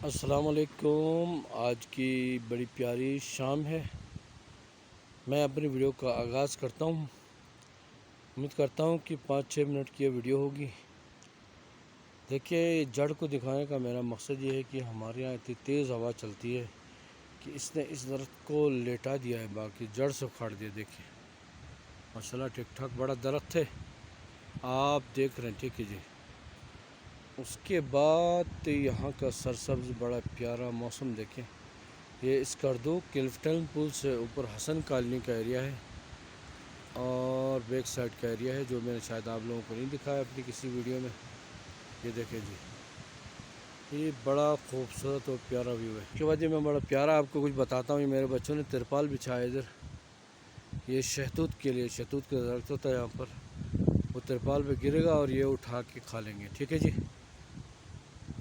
अस्सलाम वालेकुम। आज की बड़ी प्यारी शाम है। मैं अपनी वीडियो का आगाज़ करता हूँ। उम्मीद करता हूँ कि 5-6 मिनट की ये वीडियो होगी। देखिए, जड़ को दिखाने का मेरा मकसद ये है कि हमारे यहाँ इतनी तेज़ हवा चलती है कि इसने इस दरख्त को लेटा दिया है, बाकी जड़ से उखाड़ दिया। देखिए माशाल्लाह, ठीक ठाक बड़ा दरख्त है, आप देख रहे हैं। ठीक है जी। उसके बाद यहाँ का सरसब्ज़ बड़ा प्यारा मौसम देखें। ये स्कर्दू किल्फ्टन पुल से ऊपर हसन कॉलोनी का एरिया है और बैक साइड का एरिया है, जो मैंने शायद आप लोगों को नहीं दिखाया अपनी किसी वीडियो में। ये देखें जी, ये बड़ा खूबसूरत और प्यारा व्यू है। उसके बाद ये मैं बड़ा प्यारा आपको कुछ बताता हूँ। ये मेरे बच्चों ने तिरपाल बिछाया इधर, ये शहतूत के लिए। शहतूत का दरख्त होता है यहाँ पर, वो तिरपाल पे गिरेगा और ये उठा के खा लेंगे। ठीक है जी।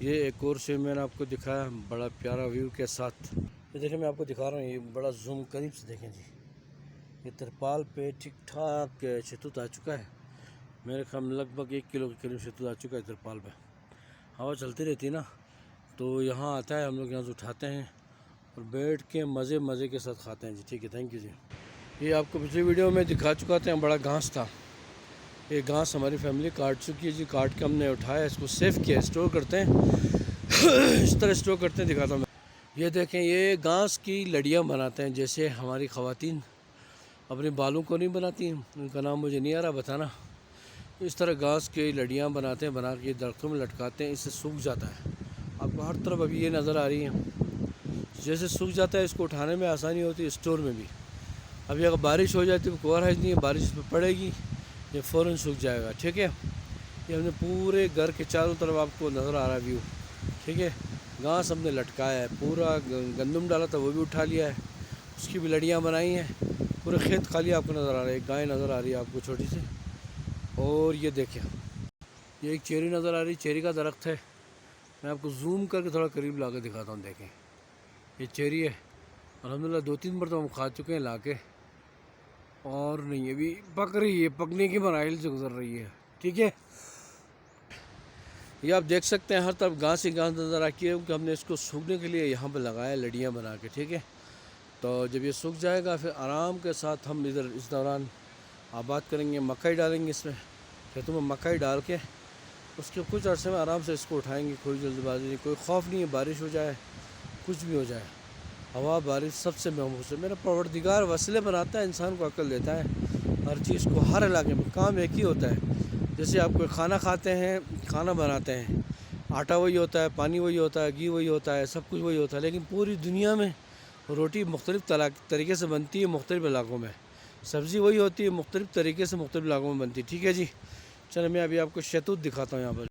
ये एक और से मैंने आपको दिखाया बड़ा प्यारा व्यू के साथ। ये देखिए, मैं आपको दिखा रहा हूँ, ये बड़ा जूम करीब से देखें जी। ये तिरपाल पे ठीक ठाक शहतूत आ चुका है। मेरे ख्याल में लगभग 1 किलो के करीब शहतूत आ चुका है तिरपाल पे। हवा चलती रहती है ना, तो यहाँ आता है, हम लोग यहाँ से उठाते हैं और बैठ के मज़े के साथ खाते हैं जी। ठीक है, थैंक यू जी। ये आपको पिछली वीडियो में दिखा चुका था, बड़ा घास था। ये घास हमारी फैमिली काट चुकी है जी। काट के हमने उठाया, इसको सेव किया, स्टोर करते हैं इस तरह स्टोर करते हैं, दिखाता हूँ मैं। ये देखें, ये घास की लड़ियाँ बनाते हैं, जैसे हमारी ख़वातीन अपने बालों को नहीं बनाती, उनका नाम मुझे नहीं आ रहा बताना। इस तरह घास की लड़ियाँ बनाते हैं, बना के दरख्तों में लटकाते हैं, इससे सूख जाता है। आपको हर तरफ अभी ये नज़र आ रही है, जैसे सूख जाता है। इसको उठाने में आसानी होती है, स्टोर में भी। अभी अगर बारिश हो जाती है तो कोई हर्ज नहीं है, बारिश पर पड़ेगी, ये फ़ौरन सूख जाएगा। ठीक है, ये हमने पूरे घर के चारों तरफ आपको नज़र आ रहा है व्यू। ठीक है, घास हमने लटकाया है, पूरा गंदम डाला था वो भी उठा लिया है, उसकी भी लड़ियाँ बनाई हैं। पूरे खेत खाली आपको नज़र आ रहा है, एक गाय नज़र आ रही है आपको छोटी सी। और ये देखें, ये एक चेरी नज़र आ रही है, चेरी का दरख्त है। मैं आपको जूम करके थोड़ा करीब ला के दिखाता हूँ। देखें, ये चेरी है, अल्हम्दुलिल्लाह 2-3 बार तो हम खा चुके हैं ला के, और नहीं अभी पक रही है, पकने की मराइल से गुजर रही है। ठीक है, ये आप देख सकते हैं हर तरफ घास ही घास नज़र आती है, क्योंकि हमने इसको सूखने के लिए यहाँ पर लगाया लड़ियाँ बना के। ठीक है, तो जब ये सूख जाएगा फिर आराम के साथ हम इधर इस दौरान आबाद करेंगे, मकई डालेंगे इसमें, खेतों में मकई डाल के उसके कुछ अर्से में आराम से इसको उठाएंगे। कोई जल्दबाजी नहीं, कोई खौफ नहीं है, बारिश हो जाए कुछ भी हो जाए, हवा बारिश सबसे महफूज है। मेरा परवरदिगार वसीले बनाता है, इंसान को अक्ल देता है हर चीज़ को। हर इलाके में काम एक ही होता है। जैसे आप कोई खाना खाते हैं, खाना बनाते हैं, आटा वही होता है, पानी वही होता है, घी वही होता है, सब कुछ वही होता है, लेकिन पूरी दुनिया में रोटी मुख्तलिफ़ तरीके से बनती है, मुख्तलिफ़ इलाकों में। सब्ज़ी वही होती है, मुख्तलिफ़ तरीके से मुख्तलिफ़ इलाकों में बनती है। ठीक है जी, चलो मैं अभी आपको शहतूत दिखाता हूँ यहाँ पर।